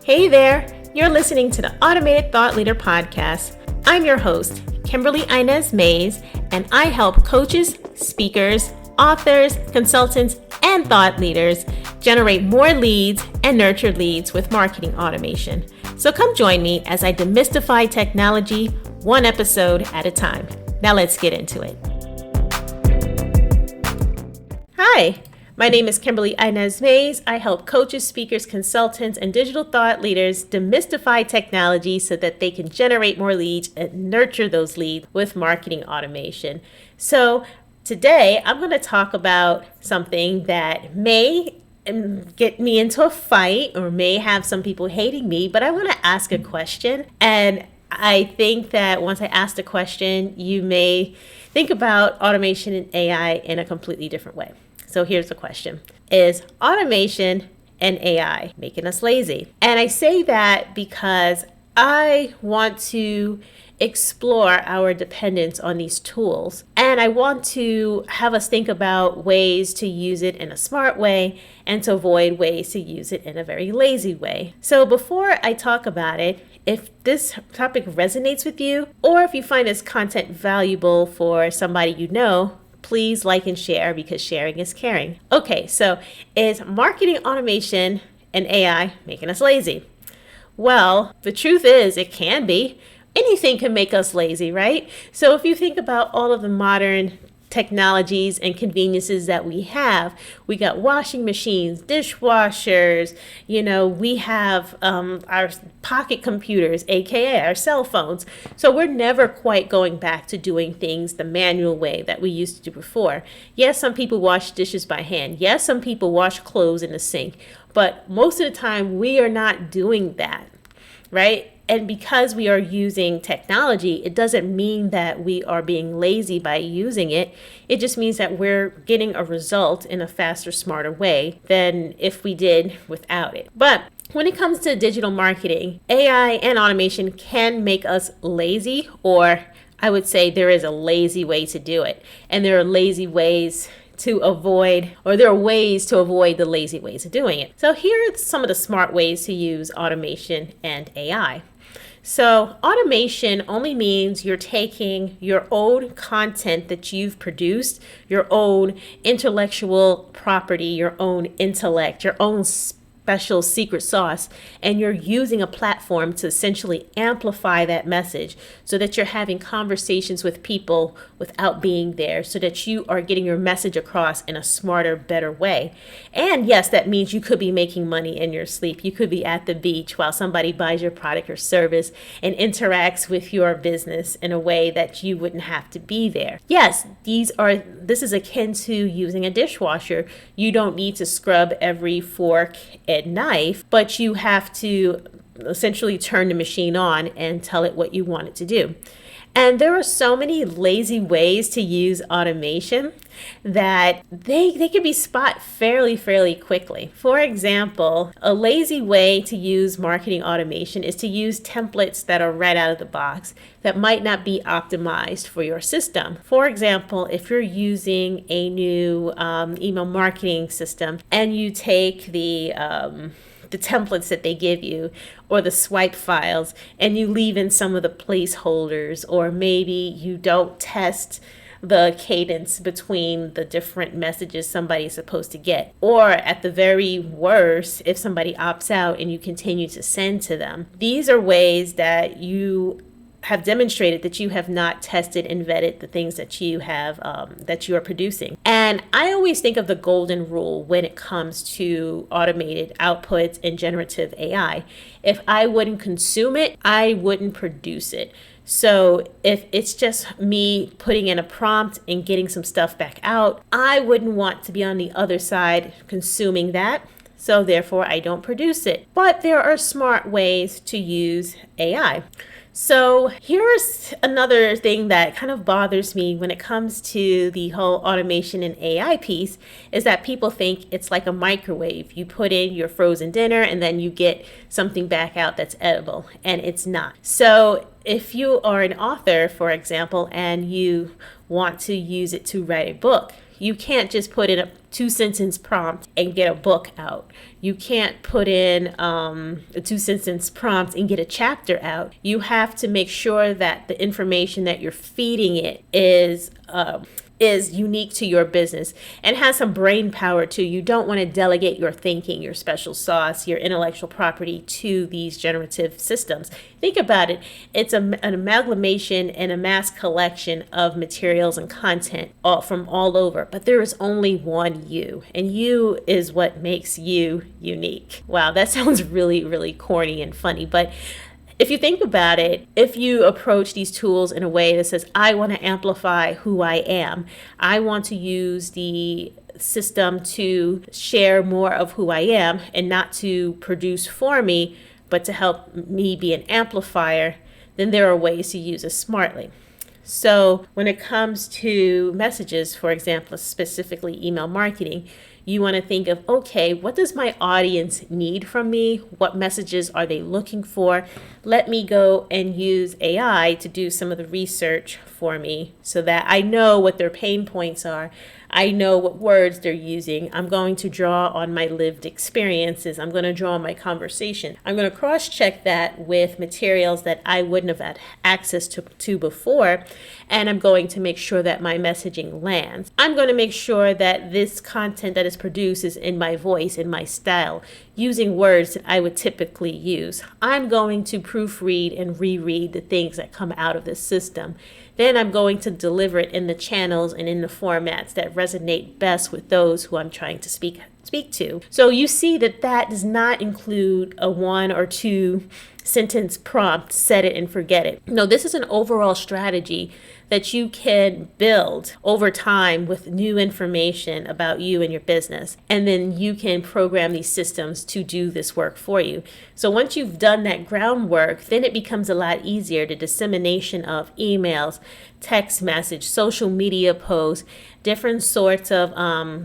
Hey there, you're listening to the Automated Thought Leader Podcast. I'm your host, Kimberly Ines-Mays, and I help coaches, speakers, authors, consultants, and thought leaders generate more leads and nurture leads with marketing automation. So come join me as I demystify technology one episode at a time. Now let's get into it. Hi. My name is Kimberly Ines-Mays. I help coaches, speakers, consultants, and digital thought leaders demystify technology so that they can generate more leads and nurture those leads with marketing automation. So today I'm going to talk about something that may get me into a fight or may have some people hating me, but I want to ask a question. And I think that once I ask the question, you may think about automation and AI in a completely different way. So here's the question. Is automation and AI making us lazy? And I say that because I want to explore our dependence on these tools. And I want to have us think about ways to use it in a smart way and to avoid ways to use it in a very lazy way. So before I talk about it, if this topic resonates with you, or if you find this content valuable for somebody you know, please like and share because sharing is caring. Okay, so is marketing automation and AI making us lazy? Well, the truth is it can be. Anything can make us lazy, right? So if you think about all of the modern technologies and conveniences that we got washing machines, dishwashers, we have our pocket computers, aka our cell phones. So we're never quite going back to doing things the manual way that we used to do before. Yes, some people wash dishes by hand. Yes, some people wash clothes in the sink, but most of the time we are not doing that, right? And because we are using technology, it doesn't mean that we are being lazy by using it. It just means that we're getting a result in a faster, smarter way than if we did without it. But when it comes to digital marketing, AI and automation can make us lazy, or I would say there is a lazy way to do it. And there are lazy ways to avoid, or there are ways to avoid the lazy ways of doing it. So here are some of the smart ways to use automation and AI. So automation only means you're taking your own content that you've produced, your own intellectual property, your own intellect, your own special secret sauce, and you're using a platform to essentially amplify that message so that you're having conversations with people without being there, so that you are getting your message across in a smarter, better way. And yes, that means you could be making money in your sleep. You could be at the beach while somebody buys your product or service and interacts with your business in a way that you wouldn't have to be there. Yes, this is akin to using a dishwasher. You don't need to scrub every fork and knife, but you have to essentially turn the machine on and tell it what you want it to do. And there are so many lazy ways to use automation that they can be spot fairly quickly. For example, a lazy way to use marketing automation is to use templates that are right out of the box that might not be optimized for your system. For example, if you're using a new email marketing system and you take the templates that they give you or the swipe files and you leave in some of the placeholders, or maybe you don't test the cadence between the different messages somebody's supposed to get. Or at the very worst, if somebody opts out and you continue to send to them. These are ways that you have demonstrated that you have not tested and vetted the things that you have that you are producing. And I always think of the golden rule when it comes to automated outputs and generative AI. If I wouldn't consume it, I wouldn't produce it. So if it's just me putting in a prompt and getting some stuff back out, I wouldn't want to be on the other side consuming that. So therefore, I don't produce it. But there are smart ways to use AI. So here's another thing that kind of bothers me when it comes to the whole automation and AI piece, is that people think it's like a microwave. You put in your frozen dinner and then you get something back out that's edible, and it's not. So if you are an author, for example, and you want to use it to write a book, You can't just put in a 2-sentence prompt and get a book out. You can't put in a 2-sentence prompt and get a chapter out. You have to make sure that the information that you're feeding it is unique to your business and has some brain power too. You don't want to delegate your thinking, your special sauce, your intellectual property to these generative systems. Think about it. It's an amalgamation and a mass collection of materials and content from all over, but there is only one you, and you is what makes you unique. Wow, that sounds really, really corny and funny, but if you think about it, if you approach these tools in a way that says, I want to amplify who I am, I want to use the system to share more of who I am and not to produce for me, but to help me be an amplifier, then there are ways to use it smartly. So when it comes to messages, for example, specifically email marketing, you want to think of, okay, what does my audience need from me? What messages are they looking for? Let me go and use AI to do some of the research for me so that I know what their pain points are. I know what words they're using. I'm going to draw on my lived experiences. I'm going to draw on my conversation. I'm going to cross-check that with materials that I wouldn't have had access to before, and I'm going to make sure that my messaging lands. I'm going to make sure that this content that is produced is in my voice, in my style, using words that I would typically use. I'm going to proofread and reread the things that come out of this system. Then I'm going to deliver it in the channels and in the formats that resonate best with those who I'm trying to speak to. So you see that does not include a 1 or 2 sentence prompt, set it and forget it. No, this is an overall strategy that you can build over time with new information about you and your business. And then you can program these systems to do this work for you. So once you've done that groundwork, then it becomes a lot easier. The dissemination of emails, text message, social media posts, different sorts of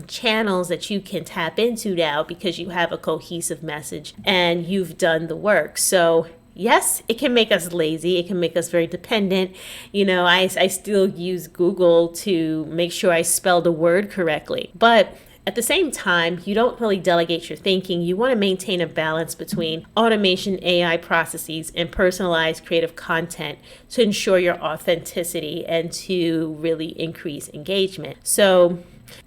channels that you can tap into now because you have a cohesive message and you've done the work. So yes, it can make us lazy. It can make us very dependent. I still use Google to make sure I spell the word correctly. But at the same time, you don't really delegate your thinking. You want to maintain a balance between automation, AI processes, and personalized creative content to ensure your authenticity and to really increase engagement. So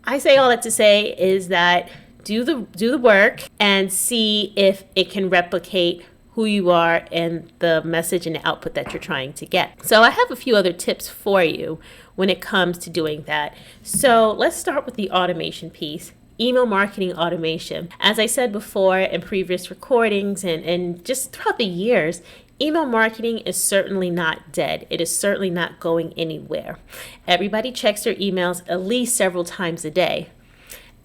I say all that to say is that do the work and see if it can replicate who you are and the message and the output that you're trying to get. So I have a few other tips for you when it comes to doing that. So let's start with the automation piece. Email marketing automation. As I said before in previous recordings and just throughout the years, email marketing is certainly not dead. It is certainly not going anywhere. Everybody checks their emails at least several times a day.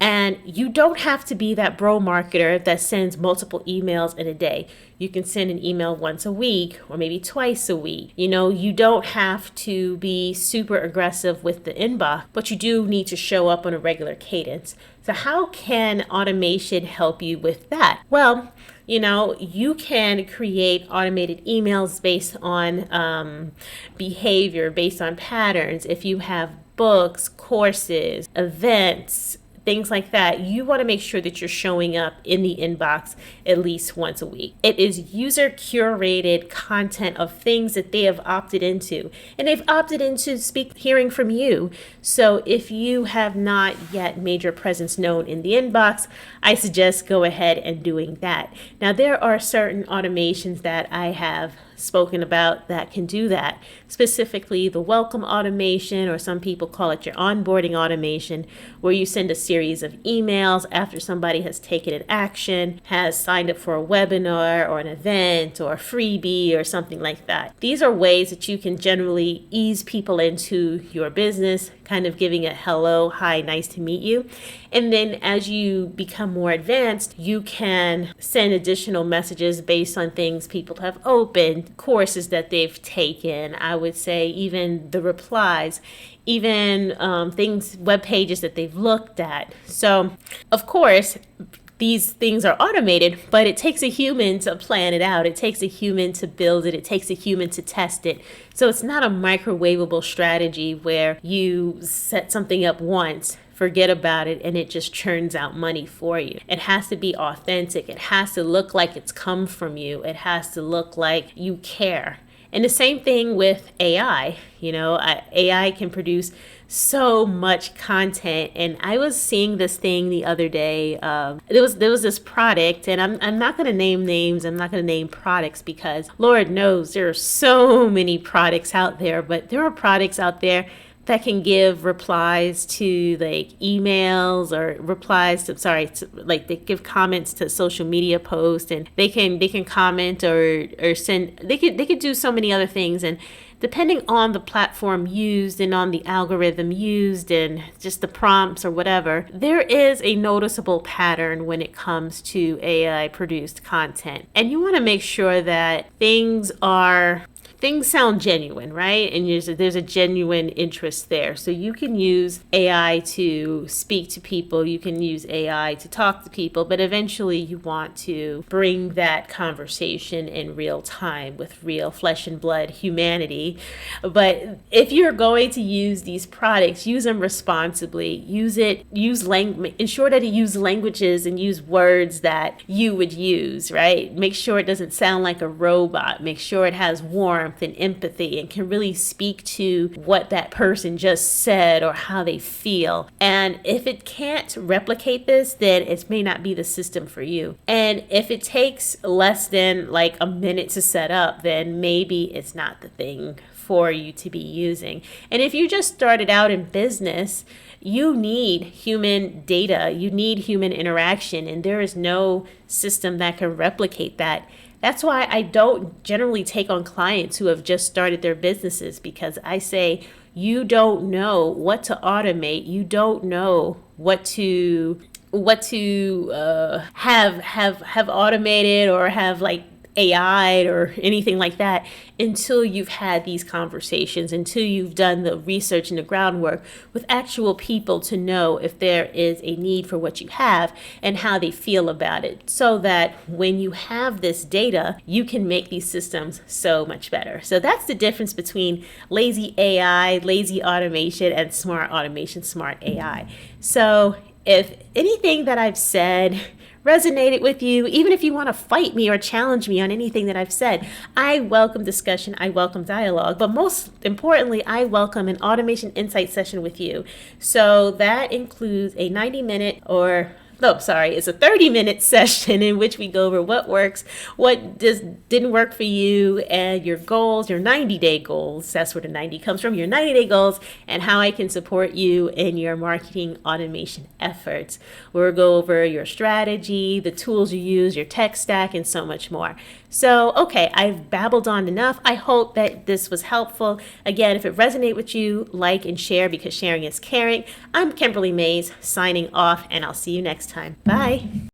And you don't have to be that bro marketer that sends multiple emails in a day. You can send an email once a week or maybe twice a week. You don't have to be super aggressive with the inbox, but you do need to show up on a regular cadence. So how can automation help you with that? Well, you can create automated emails based on behavior, based on patterns. If you have books, courses, events, things like that, you want to make sure that you're showing up in the inbox at least once a week. It is user curated content of things that they have opted into, and they've opted into hearing from you. So if you have not yet made your presence known in the inbox, I suggest go ahead and doing that. Now, there are certain automations that I have spoken about that can do that, specifically the welcome automation, or some people call it your onboarding automation, where you send a series of emails after somebody has taken an action, has signed up for a webinar or an event or a freebie or something like that. These are ways that you can generally ease people into your business, kind of giving a hello, hi, nice to meet you. And then as you become more advanced, you can send additional messages based on things people have opened, courses that they've taken. I would say even the replies, even things, web pages that they've looked at. So, of course, these things are automated, but it takes a human to plan it out. It takes a human to build it. It takes a human to test it. So it's not a microwavable strategy where you set something up once forget about it, and it just churns out money for you. It has to be authentic. It has to look like it's come from you. It has to look like you care. And the same thing with AI. AI can produce so much content. And I was seeing this thing the other day. There was this product, and I'm not going to name names. I'm not going to name products because Lord knows there are so many products out there. But there are products out there that can give replies to like emails or like they give comments to social media posts, and they can comment or send, they could do so many other things. And depending on the platform used and on the algorithm used and just the prompts or whatever, there is a noticeable pattern when it comes to AI produced content. And you want to make sure that things sound genuine, right? And there's a genuine interest there. So you can use AI to speak to people. You can use AI to talk to people. But eventually you want to bring that conversation in real time with real flesh and blood humanity. But if you're going to use these products, use them responsibly. Ensure that you use languages and use words that you would use, right? Make sure it doesn't sound like a robot. Make sure it has warmth and empathy and can really speak to what that person just said or how they feel. And if it can't replicate this, then it may not be the system for you. And if it takes less than like a minute to set up, then maybe it's not the thing for you to be using. And if you just started out in business, you need human data, you need human interaction, and there is no system that can replicate that. That's why I don't generally take on clients who have just started their businesses, because I say, you don't know what to automate. You don't know what to have automated or have like AI or anything like that until you've had these conversations, until you've done the research and the groundwork with actual people to know if there is a need for what you have and how they feel about it, so that when you have this data, you can make these systems so much better. So that's the difference between lazy AI, lazy automation, and smart automation, smart AI. So if anything that I've said resonated with you, even if you want to fight me or challenge me on anything that I've said, I welcome discussion, I welcome dialogue, but most importantly, I welcome an automation insight session with you. So that includes a 30-minute session in which we go over what works, what didn't work for you, and your goals, your 90-day goals. That's where the 90 comes from, your 90-day goals, and how I can support you in your marketing automation efforts. We'll go over your strategy, the tools you use, your tech stack, and so much more. So, okay, I've babbled on enough. I hope that this was helpful. Again, if it resonated with you, like and share, because sharing is caring. I'm Kimberly Ines-Mays signing off, and I'll see you next time. Bye.